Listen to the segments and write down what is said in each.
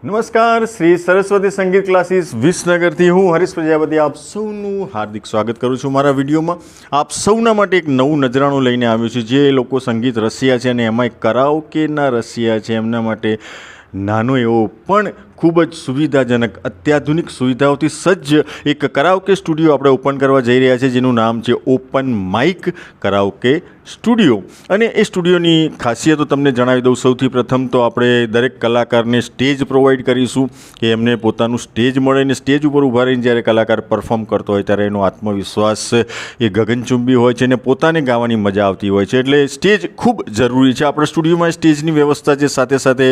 નમસ્કાર, શ્રી સરસ્વતી સંગીત ક્લાસીસ વિસનગરથી હું હરીશ પ્રજાપતિ આપ સૌનું હાર્દિક સ્વાગત કરું છું મારા વિડીયોમાં. આપ સૌના માટે એક નવું નજરાણું લઈને આવ્યું છું. જે લોકો સંગીત રસિયા છે અને એમાંય કરાઓકેના રસિયા છે એમના માટે નાનો એવો પણ ખૂબ જ સુવિધાજનક અત્યાધુનિક સુવિધાઓથી સજ્જ એક કરાઓકે સ્ટુડિયો આપણે ઓપન કરવા જઈ રહ્યા છીએ, જેનું નામ છે ઓપન માઇક કરાઓકે સ્ટુડિયો. અને એ સ્ટુડિયોની ખાસિયતો તમને જણાવી દઉં. સૌથી પ્રથમ તો આપણે દરેક કલાકારને સ્ટેજ પ્રોવાઈડ કરીશું કે એમને પોતાનું સ્ટેજ મળે ને સ્ટેજ ઉપર ઊભા રહીને જ્યારે કલાકાર પરફોર્મ કરતો હોય ત્યારે એનો આત્મવિશ્વાસ એ ગગનચુંબી હોય છે અને પોતાને ગાવાની મજા આવતી હોય છે. એટલે સ્ટેજ ખૂબ જરૂરી છે. આપણા સ્ટુડિયોમાં સ્ટેજની વ્યવસ્થા છે, સાથે સાથે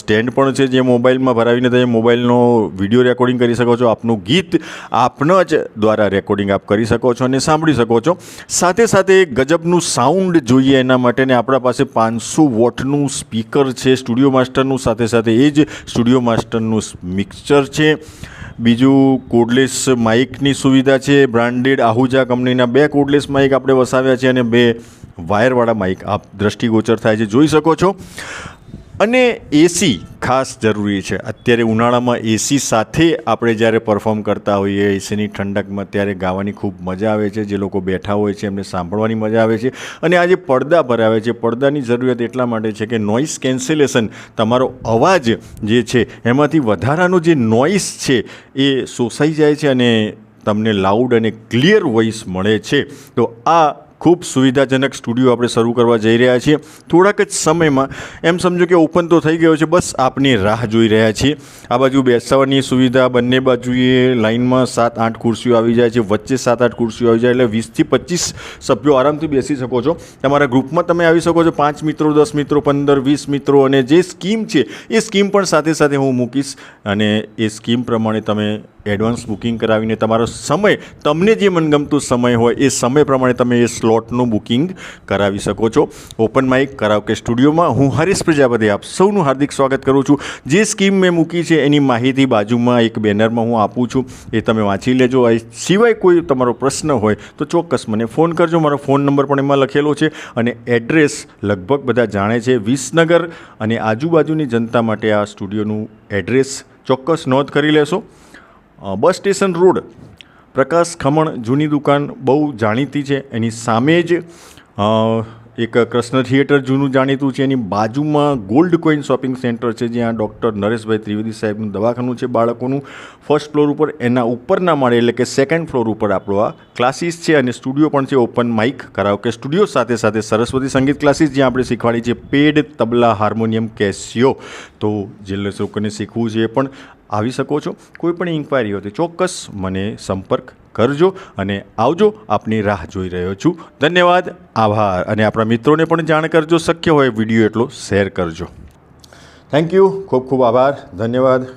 સ્ટેન્ડ પણ છે, જે મોબાઈલમાં ભરાવીને તમે મોબાઈલનો વિડીયો રેકોર્ડિંગ કરી શકો છો. આપનું ગીત આપના જ દ્વારા રેકોર્ડિંગ આપ કરી શકો છો અને સાંભળી શકો છો. સાથે સાથે ગજબનું સાઉન્ડ જોઈએ એના માટે ને આપણા પાસે 500 વોટનું સ્પીકર છે સ્ટુડિયો માસ્ટરનું, સાથે સાથે એ જ સ્ટુડિયો માસ્ટરનું મિક્સચર છે. બીજું કોર્ડલેસ માઇકની સુવિધા છે. બ્રાન્ડેડ આહુજા કંપનીના 2 કોર્ડલેસ માઇક આપણે વસાવ્યા છે અને 2 વાયરવાળા માઇક આપ દ્રષ્ટિગોચર થાય છે, જોઈ શકો છો. અને એસી ખાસ જરૂરી છે. અત્યારે ઉનાળામાં એસી સાથે આપણે જ્યારે પરફોર્મ કરતા હોઈએ એસીની ઠંડકમાં ત્યારે ગાવાની ખૂબ મજા આવે છે. જે લોકો બેઠા હોય છે એમને સાંભળવાની મજા આવે છે. અને આ જે પડદા ભરાવે છે, પડદાની જરૂરિયાત એટલા માટે છે કે નોઇસ કેન્સલેશન, તમારો અવાજ જે છે એમાંથી વધારાનો જે નોઇસ છે એ શોષાઈ જાય છે અને તમને લાઉડ અને ક્લિયર વોઇસ મળે છે. તો આ ખૂબ સુવિધાજનક સ્ટુડિયો આપણે શરૂ કરવા જઈ રહ્યા છીએ. થોડાક જ સમયમાં એમ સમજો કે ઓપન તો થઈ ગયો છે, બસ આપની રાહ જોઈ રહ્યા છીએ. આ બાજુ બેસવાની સુવિધા, બંને બાજુએ લાઇનમાં 7-8 ખુરશીઓ આવી જાય છે, વચ્ચે 7-8 ખુરશીઓ આવી જાય એટલે 20 થી 25 સભ્યો આરામથી બેસી શકો છો. તમારા ગ્રુપમાં તમે આવી શકો છો, 5 મિત્રો, 10 મિત્રો, 15, 20 મિત્રો. અને જે સ્કીમ છે એ સ્કીમ પણ સાથે સાથે હું મૂકીશ અને એ સ્કીમ પ્રમાણે તમે એડવાન્સ બુકિંગ કરાવીને તમારો સમય, તમને જે મનગમતું સમય હોય એ સમય પ્રમાણે તમે એ સ્લોટનું બુકિંગ કરાવી શકો છો. ઓપન માઇક કરાઓકે સ્ટુડિયોમાં હું હરીશ પ્રજાપતિ આપ સૌનું હાર્દિક સ્વાગત કરું છું. જે સ્કીમ મેં મૂકી છે એની માહિતી બાજુમાં એક બેનરમાં હું આપું છું, એ તમે વાંચી લેજો. એ સિવાય કોઈ તમારો પ્રશ્ન હોય તો ચોક્કસ મને ફોન કરજો. મારો ફોન નંબર પણ એમાં લખેલો છે અને એડ્રેસ લગભગ બધા જાણે છે. વિસનગર અને આજુબાજુની જનતા માટે આ સ્ટુડિયોનું એડ્રેસ ચોક્કસ નોંધ કરી લેશો. બસ સ્ટેશન રોડ, પ્રકાશ ખમણ જૂની દુકાન બહુ જાણીતી છે, એની સામે જ એક કૃષ્ણ થિયેટર જૂનું જાણીતું છે. એની બાજુમાં ગોલ્ડ કોઈન શોપિંગ સેન્ટર છે, જ્યાં ડૉક્ટર નરેશભાઈ ત્રિવેદી સાહેબનું દવાખાનું છે બાળકોનું. ફર્સ્ટ ફ્લોર ઉપર, એના ઉપરના માળે એટલે કે સેકન્ડ ફ્લોર ઉપર આપણો આ ક્લાસીસ છે અને સ્ટુડિયો પણ છે ઓપન માઇક કરાઓકે સ્ટુડિયો. સાથે સાથે સરસ્વતી સંગીત ક્લાસીસ, જ્યાં આપણે શીખવાડી છે પેડ, તબલા, હાર્મોનિયમ, કેસિયો. તો જે લોકોને શીખવું છે એ પણ આવી શકો છો. કોઈ પણ ઇન્ક્વાયરી હોય તો ચોક્કસ મને સંપર્ક કરજો અને આવજો. આપની રાહ જોઈ રહ્યો છું. ધન્યવાદ, આભાર. અને આપણા મિત્રોને પણ જાણ કરજો, શક્ય હોય વિડીયો એટલો શેર કરજો. થેન્ક યુ, ખૂબ ખૂબ આભાર, ધન્યવાદ.